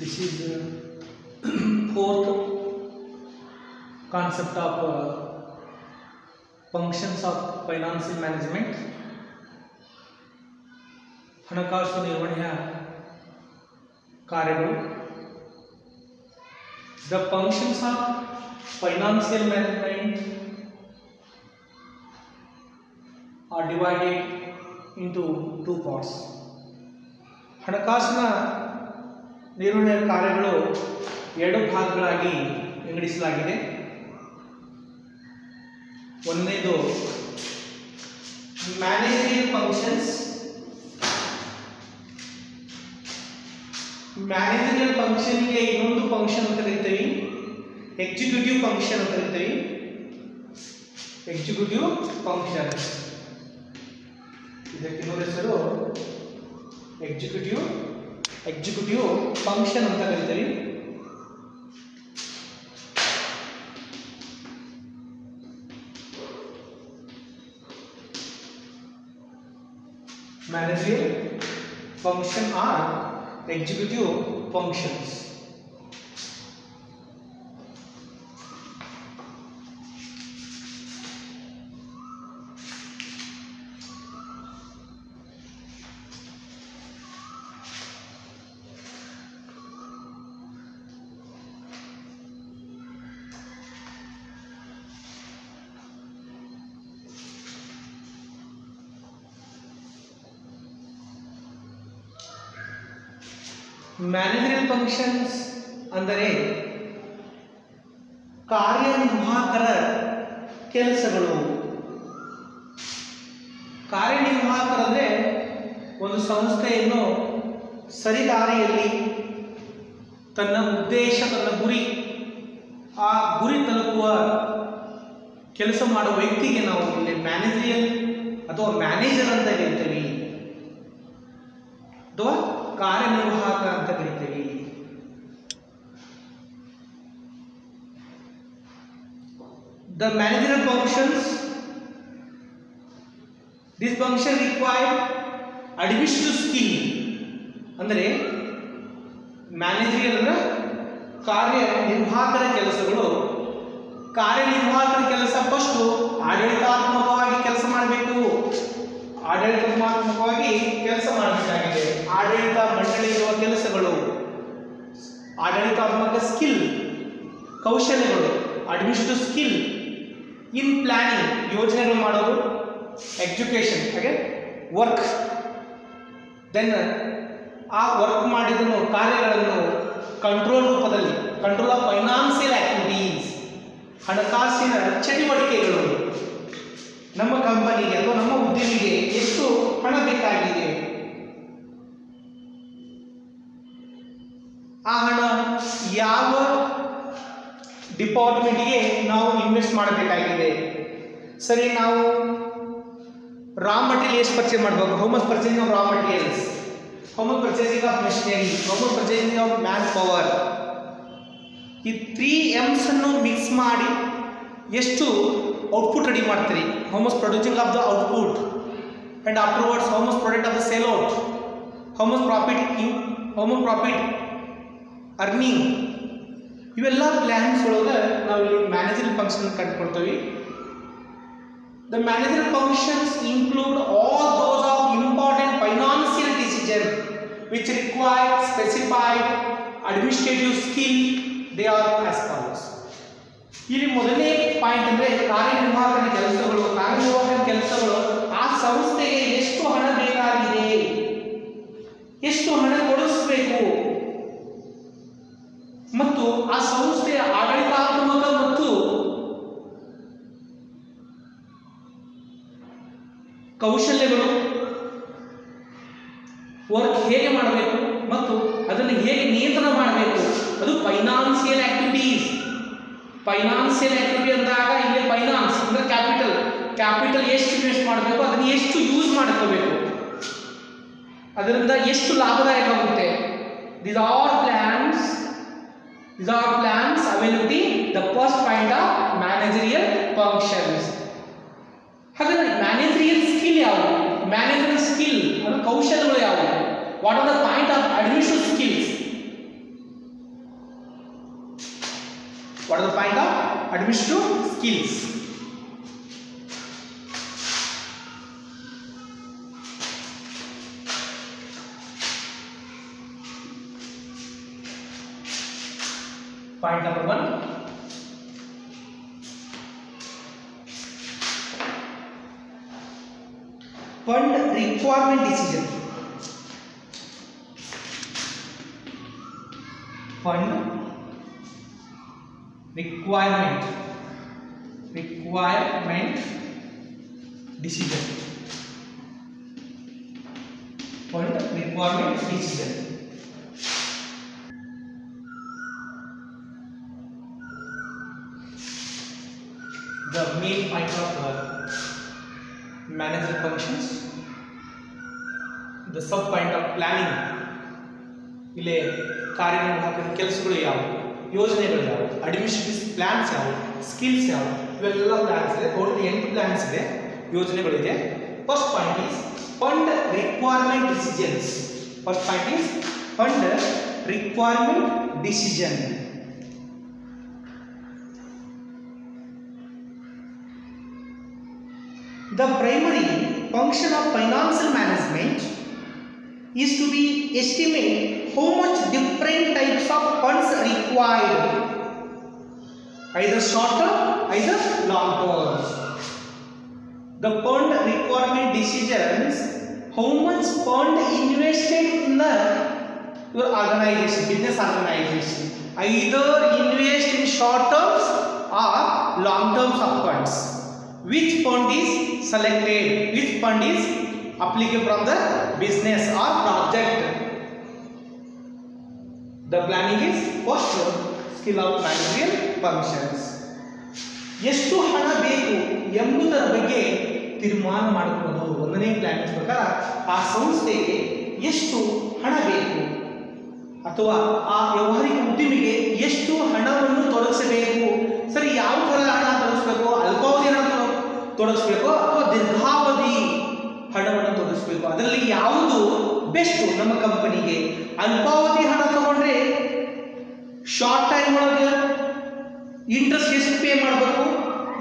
This is fourth concept of functions of financial management. ಹಣಕಾಸು ನಿರ್ವಹಣೆಯ ಕಾರ್ಯಗಳು. The functions of financial management are divided into two parts. ಹಣಕಾಸಿನ ನಿರ್ವಹಣೆಯ ಕಾರ್ಯಗಳು ಎರಡು ಭಾಗಗಳಾಗಿ ವಿಂಗಡಿಸಲಾಗಿದೆ. ಒಂದನೇದು ಮ್ಯಾನೇಜರಿಯಲ್ ಫಂಕ್ಷನ್ಸ್. ಮ್ಯಾನೇಜರಿಯಲ್ ಫಂಕ್ಷನ್ಗೆ ಇನ್ನೊಂದು ಫಂಕ್ಷನ್ ಅಂತ ಕರಿತೀವಿ ಎಕ್ಸಿಕ್ಯೂಟಿವ್ ಫಂಕ್ಷನ್ ಅಂತ ಕರಿತೀವಿ. ಎಕ್ಸಿಕ್ಯೂಟಿವ್ ಫಂಕ್ಷನ್ ಇದಕ್ಕೆ ಇನ್ನೊಂದು ಹೆಸರು ಎಕ್ಸಿಕ್ಯೂಟಿವ್ ಫಂಕ್ಷನ್ ಅಂತ ಕರಿತೀವಿ. Managerial function are executive functions. Managerial functions ಅಂದರೆ ಕಾರ್ಯನಿರ್ವಾಹಕರ ಕೆಲಸಗಳು. ಕಾರ್ಯನಿರ್ವಾಹಕರಂದರೆ ಒಂದು ಸಂಸ್ಥೆಯನ್ನು ಸರಿದಾರಿಯಲ್ಲಿ ತನ್ನ ಉದ್ದೇಶ, ತನ್ನ ಗುರಿ, ಆ ಗುರಿ ತಲುಪುವ ಕೆಲಸ ಮಾಡುವ ವ್ಯಕ್ತಿಗೆ ನಾವು ಇಲ್ಲಿ ಮ್ಯಾನೇಜರಿಯಲ್ ಅಥವಾ ಮ್ಯಾನೇಜರ್ ಅಂತ ಹೇಳ್ತೀವಿ ಅಥವಾ ಕಾರ್ಯನಿರ್ವಾಹಕ ಅಂತ ಕರಿತೀವಿ. The managerial functions, this function require administrative skill. ಅಂದರೆ ಮ್ಯಾನೇಜರಿಯಲ್ ಅಂದ್ರೆ ಕಾರ್ಯನಿರ್ವಾಹಕರ ಕೆಲಸಗಳು. ಕಾರ್ಯನಿರ್ವಾಹಕರ ಕೆಲಸ ಫಸ್ಟ್ ಆಡಳಿತಾತ್ಮಕವಾಗಿ ಕೆಲಸ ಮಾಡಬೇಕು. ಆಡಳಿತಾತ್ಮಕವಾಗಿ ಕೆಲಸ ಮಾಡಬೇಕಾಗಿದೆ. ಆಡಳಿತ ಮಂಡಳಿ ಇರುವ ಕೆಲಸಗಳು, ಆಡಳಿತಾತ್ಮಕ ಸ್ಕಿಲ್, ಕೌಶಲ್ಯಗಳು, ಅಡ್ಮಿನಿಸ್ಟ್ರೇಟಿವ್ ಸ್ಕಿಲ್ ಇನ್ ಪ್ಲಾನಿಂಗ್, ಯೋಜನೆಗಳು ಮಾಡೋದು, ಎಜುಕೇಶನ್, ಹಾಗೆ ವರ್ಕ್. ದೆನ್ ಆ ವರ್ಕ್ ಮಾಡಿದ ಕಾರ್ಯಗಳನ್ನು ಕಂಟ್ರೋಲ್ ರೂಪದಲ್ಲಿ, ಕಂಟ್ರೋಲ್ ಆಫ್ ಫೈನಾನ್ಸಿಯಲ್ ಆಕ್ಟಿವಿಟೀಸ್, ಹಣಕಾಸಿನ ಚಟುವಟಿಕೆಗಳು, ನಮ್ಮ ಕಂಪನಿಗೆ ಅಥವಾ ನಮ್ಮ ಉದ್ಯಮಿಗೆ ಎಷ್ಟು ಹಣ ಬೇಕಾಗಿದೆ, ಆ ಹಣ ಯಾವ ಡಿಪಾರ್ಟ್ಮೆಂಟ್ಗೆ ನಾವು ಇನ್ವೆಸ್ಟ್ ಮಾಡಬೇಕಾಗಿದೆ. ಸರಿ, ನಾವು ರಾ ಮಟೀರಿಯಲ್ ಎಷ್ಟು ಪರ್ಚೇಸ್ ಮಾಡಬೇಕು, how much purchasing of raw materials, how much purchasing of machinery, how much purchasing of manpower. ಈ 3 M's ಅನ್ನು ಮಿಕ್ಸ್ ಮಾಡಿ ಎಷ್ಟು ಔಟ್ಪುಟ್ ರೆಡಿ ಮಾಡ್ತೀರಿ, how much producing of the output, and afterwards how much product of the sale out, how much profit earning. ಇವೆಲ್ಲ plans ಒಳಗೆ ನಾವು ಇಲ್ಲಿ managerial function ಕಂಡುಕೊಳ್ತೀವಿ. The managerial functions include all those of important financial decision which require specified administrative skill. They are as follows. ಇಲ್ಲಿ ಮೊದಲನೇ point ಅಂದರೆ ಕಾರ್ಯನಿರ್ವಾಹಕನ ಕೆಲಸಗಳು. ಕಾರ್ಯನಿರ್ವಾಹಕನ ಕೆಲಸಗಳು ಆ ಸಂಸ್ಥೆಗೆ ಎಷ್ಟು ಹಣ ಬೇಕಾಗಿದೆ, ಎಷ್ಟು ಹಣ ಕೊಡಿಸಬೇಕು, ಮತ್ತು ಆ ಸಂಸ್ಥೆಯ ಆಡಳಿತಾತ್ಮಕ ಮತ್ತು ಕೌಶಲ್ಯಗಳು, ವರ್ಕ್ ಹೇಗೆ ಮಾಡಬೇಕು ಮತ್ತು ಅದನ್ನು ಹೇಗೆ ನಿಯಂತ್ರಣ ಮಾಡಬೇಕು, ಅದು ಫೈನಾನ್ಸಿಯಲ್ ಆಕ್ಟಿವಿಟೀಸ್. ಫೈನಾನ್ಸಿಯಲ್ ಆಕ್ಟಿವಿಟಿ ಅಂದಾಗ ಇಲ್ಲಿ ಫೈನಾನ್ಸ್ ಅಂದ್ರೆ ಕ್ಯಾಪಿಟಲ್ ಎಷ್ಟು ಇನ್ವೆಸ್ಟ್ ಮಾಡಬೇಕು, ಅದನ್ನು ಎಷ್ಟು ಯೂಸ್ ಮಾಡ್ಕೋಬೇಕು, ಅದರಿಂದ ಎಷ್ಟು ಲಾಭದಾಯಕ ಆಗುತ್ತೆ. These are plans availability, the first point of managerial functions. ಹಾಗಾದ್ರೆ ಮ್ಯಾನೇಜರಿಯಲ್ ಸ್ಕಿಲ್ ಯಾವುದು, ಮ್ಯಾನೇಜರಿಯಲ್ ಸ್ಕಿಲ್ ಅಂದ್ರೆ ಕೌಶಲ್ಯಗಳು ಯಾವುವು, what are the point of administrative skills. What is the point of administrative skills? Point number 1. Fund requirement decision. Fund requirement decision. Fund requirement decision. The main point of management functions, the sub point of planning. ಇಲ್ಲಿ ಕಾರ್ಯನಿರ್ವಾಹಕರ ಕೆಲಸಗಳು ಯಾವುವು, ಯೋಜನೆಗಳು ಯಾವುವು, administrative plants ಯಾವುವು, skills ಯಾವುವು, ಇವೆಲ್ಲ plants ಇದೆ. Total 8 plans ಇದೆ, ಯೋಜನೆಗಳಿದೆ. First point is fund requirement decisions. First point is fund requirement decision. The primary function of financial management is to be estimate how much different types of funds required, either short term, either long term. The fund requirement decisions how much fund invested in your organization, business organization, either invest in short terms or long terms of funds. Which fund is selected, which fund is applicable from the business or project. The planning is first skill of managerial functions. ಎಷ್ಟು ಹಣ ಬೇಕು ಎಂಬುದರ ಬಗ್ಗೆ ತೀರ್ಮಾನ ಮಾಡಿಕೊಳ್ಳೋದು. ಒಂದನೇ plan ಪ್ರಕಾರ ಆ ಸಂಸ್ಥೆಗೆ ಎಷ್ಟು ಹಣ ಬೇಕು ಅಥವಾ ಆ ವ್ಯವಹಾರಿಕ ಉದ್ಯಮಿಗೆ ಎಷ್ಟು ಹಣವನ್ನು ತೊಡಗಿಸಬೇಕು. ಸರಿ, ಯಾವ ಥರ ಹಣ ತೊಡಗಿಸಬೇಕು, ಅಲ್ಪಾವಧಿ ಹಣ ತೊಡಗಿಸಬೇಕು ಅಥವಾ ದೀರ್ಘಾವಧಿ ಹಣವನ್ನು ತೊಡಗಿಸಬೇಕು, ಅದರಲ್ಲಿ ಯಾವುದು ಬೆಸ್ಟ್ ನಮ್ಮ ಕಂಪನಿಗೆ. ಅಲ್ಪಾವಧಿ ಹಣ ತಗೊಂಡ್ರೆ ಶಾರ್ಟ್ ಟೈಮ್ ಒಳಗೆ ಇಂಟ್ರೆಸ್ಟ್ ಎಷ್ಟು ಪೇ ಮಾಡಬೇಕು,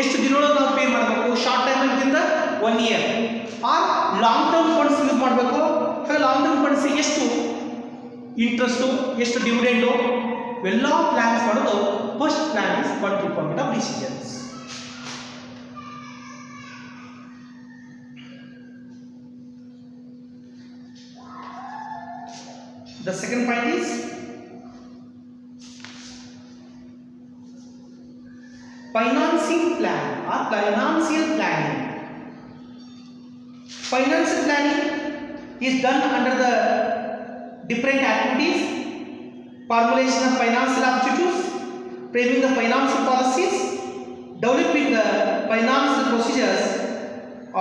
ಎಷ್ಟು ದಿನೊಳಗೆ ನಾವು ಪೇ ಮಾಡಬೇಕು, ಶಾರ್ಟ್ ಟೈಮ್ ಆಗಿಂದ 1 year. Or long term funds use ಮಾಡಬೇಕು. ಹಾಗೆ ಲಾಂಗ್ ಟರ್ಮ್ ಫಂಡ್ಸ್ ಎಷ್ಟು ಇಂಟ್ರೆಸ್ಟು, ಎಷ್ಟು ಡಿವಿಡೆಂಡು, ಇವೆಲ್ಲ ಪ್ಲಾನ್ಸ್ ಮಾಡೋದು. First plan is fund requirement of decisions. The second point is financing plan or financial planning. Financial planning is done under the different activities: formulation of financial objectives, framing the financial policies, developing the financial procedures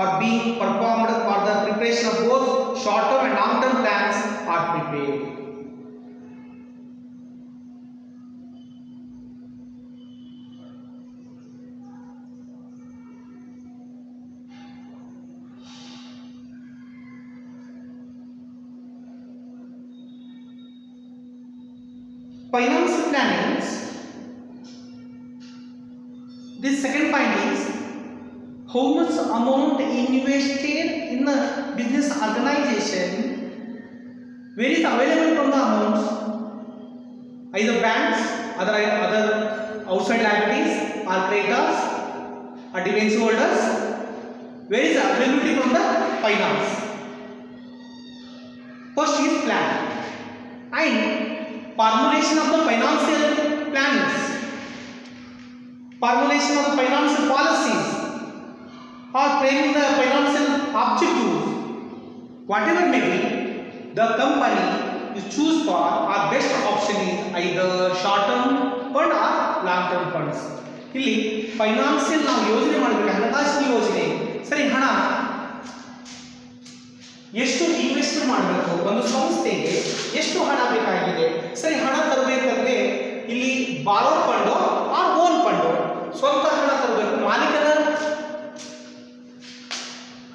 are being performed for the preparation of both short-term and long-term plans are prepared. Financial planning. This second point is how much amount invested in the business organization, where is available from the amounts, either banks, other outside liabilities or creditors or debenture holders, where is availability from the finance. First is plan and formulation of the financial plans, formulation of the financial policies, or framing the financial objectives. Whatever may be, the company you choose for our best option is either short term fund or long term funds. ಇಲ್ಲಿ financial ನಾವು ಯೋಜನೆ ಮಾಡಬೇಕು, ಹಣಕಾಸಿನ ಯೋಜನೆ. ಸರಿ, ಹಣ ಎಷ್ಟು invest ಮಾಡಬೇಕು, ಒಂದು ಸಂಸ್ಥೆಗೆ ಎಷ್ಟು ಹಣ ಬೇಕಾಗಿದೆ. ಸರಿ, ಹಣ ತರಬೇಕಂದ್ರೆ ಇಲ್ಲಿ borrow fund R own fund, ಸ್ವಂತ ಹಣ ತರಬೇಕು, ಮಾಲೀಕರ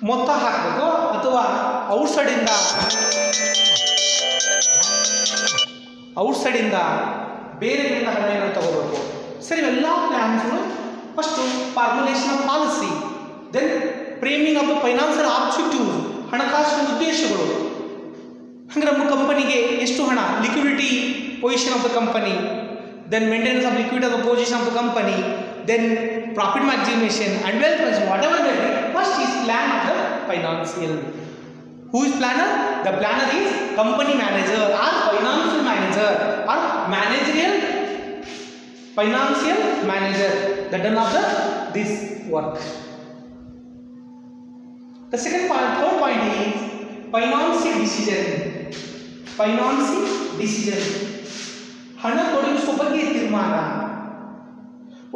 ಮೊತ್ತ ಹಾಕಬೇಕು ಅಥವಾ ಔಟ್ಸೈಡಿಂದ ಬೇರೆಯವರಿಂದ ಹಣ ಏನೋ ತಗೋಬೇಕು. ಸರ್ ಇವೆಲ್ಲ ಪ್ಲಾನ್ಸ್ಗಳು first formulation of policy, then framing of the financial objective, ಹಣಕಾಸಿನ ಉದ್ದೇಶಗಳು. ಹಂಗೆ ನಮ್ಮ ಕಂಪನಿಗೆ ಎಷ್ಟು ಹಣ, liquidity position of the company, then maintenance of liquidity of the position of the company, then profit maximation and wealth management, whatever that is, first is plan of the financial. Who is planner? The planner is company manager or financial manager or managerial financial manager that done of this work. The second point, third point is financial decision. Financial decision. ಹಣ ತೊಡಗಿಸುವ ಬಗ್ಗೆ ತೀರ್ಮಾನ.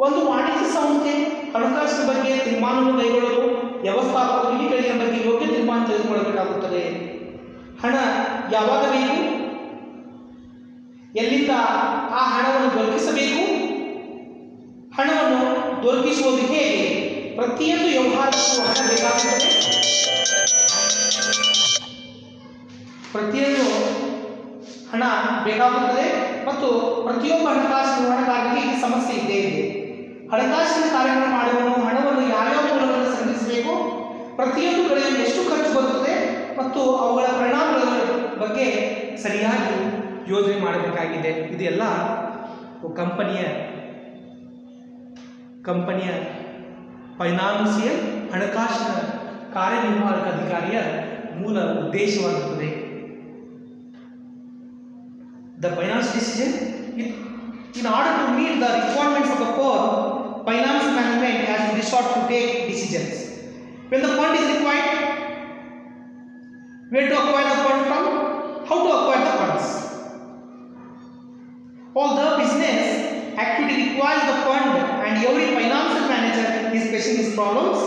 ಒಂದು ವಾಣಿಜ್ಯ ಸಂಸ್ಥೆ ಹಣಕಾಸಿನ ಬಗ್ಗೆ ತೀರ್ಮಾನವನ್ನು ಕೈಗೊಳ್ಳಲು ವ್ಯವಸ್ಥಾಪಕರು ಈ ಕೆಳಗಿನ ಬಗ್ಗೆ ಯೋಗ್ಯ ತೀರ್ಮಾನ ತೆಗೆದುಕೊಳ್ಳಬೇಕಾಗುತ್ತದೆ. ಹಣ ಯಾವಾಗ ಬೇಕು, ಎಲ್ಲಿಂದ ಆ ಹಣವನ್ನು ದೊರಕಿಸಬೇಕು, ಹಣವನ್ನು ದೊರಕಿಸುವುದು ಹೇಗೆ, ಪ್ರತಿಯೊಂದು ವ್ಯವಹಾರಕ್ಕೂ ಹಣ ಬೇಕಾಗುತ್ತದೆ. ಪ್ರತಿಯೊಂದು ಹಣ ಬೇಕಾಗುತ್ತದೆ ಮತ್ತು ಪ್ರತಿಯೊಬ್ಬ ಹಣಕಾಸು ನಿರ್ವಹಣೆಗಾರರಿಗೆ ಈ ಸಮಸ್ಯೆ ಇದ್ದೇ ಇದೆ. ಹಣಕಾಸಿನ ಕಾರ್ಯಗಳನ್ನು ಮಾಡುವನು ಹಣವನ್ನು ಯಾವ್ಯಾವ ಮೂಲಗಳನ್ನು ಸಂಗ್ರಹಿಸಬೇಕು, ಪ್ರತಿಯೊಂದು ಕಡೆಯೂ ಎಷ್ಟು ಖರ್ಚು ಬರುತ್ತದೆ ಮತ್ತು ಅವುಗಳ ಪರಿಣಾಮಗಳ ಬಗ್ಗೆ ಸರಿಯಾಗಿ ಯೋಜನೆ ಮಾಡಬೇಕಾಗಿದೆ. ಇದೆಲ್ಲ ಕಂಪನಿಯ ಫೈನಾನ್ಸಿಯಲ್ ಹಣಕಾಸಿನ ಕಾರ್ಯನಿರ್ವಾಹಕ ಅಧಿಕಾರಿಯ ಮೂಲ ಉದ್ದೇಶವಾಗಿರುತ್ತದೆ. The finance decision, in order to meet the requirements of the firm, finance management has to resort to take decisions. When the fund is required, where to acquire the fund from, how to acquire the funds. All the business activity requires the fund and every financial manager is facing these problems.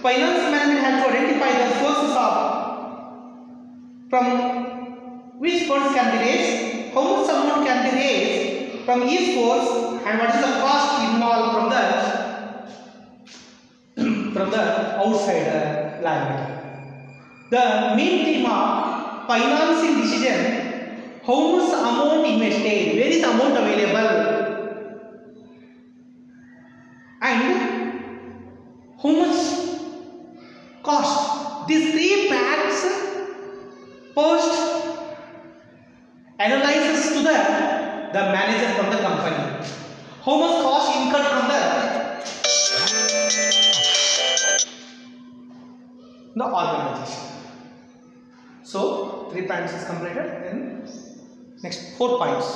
Finance management has to identify the sources of from which funds can be raised, how much amount can be raised from each source, and what is the cost involved from the outside liability. The main theme of financing decision: how much amount invested, where is the amount available, and how much cost. These three facts first analyzes to the manager from the company. How much cost incurred from the organization. So 3 points is completed. Then next 4 points.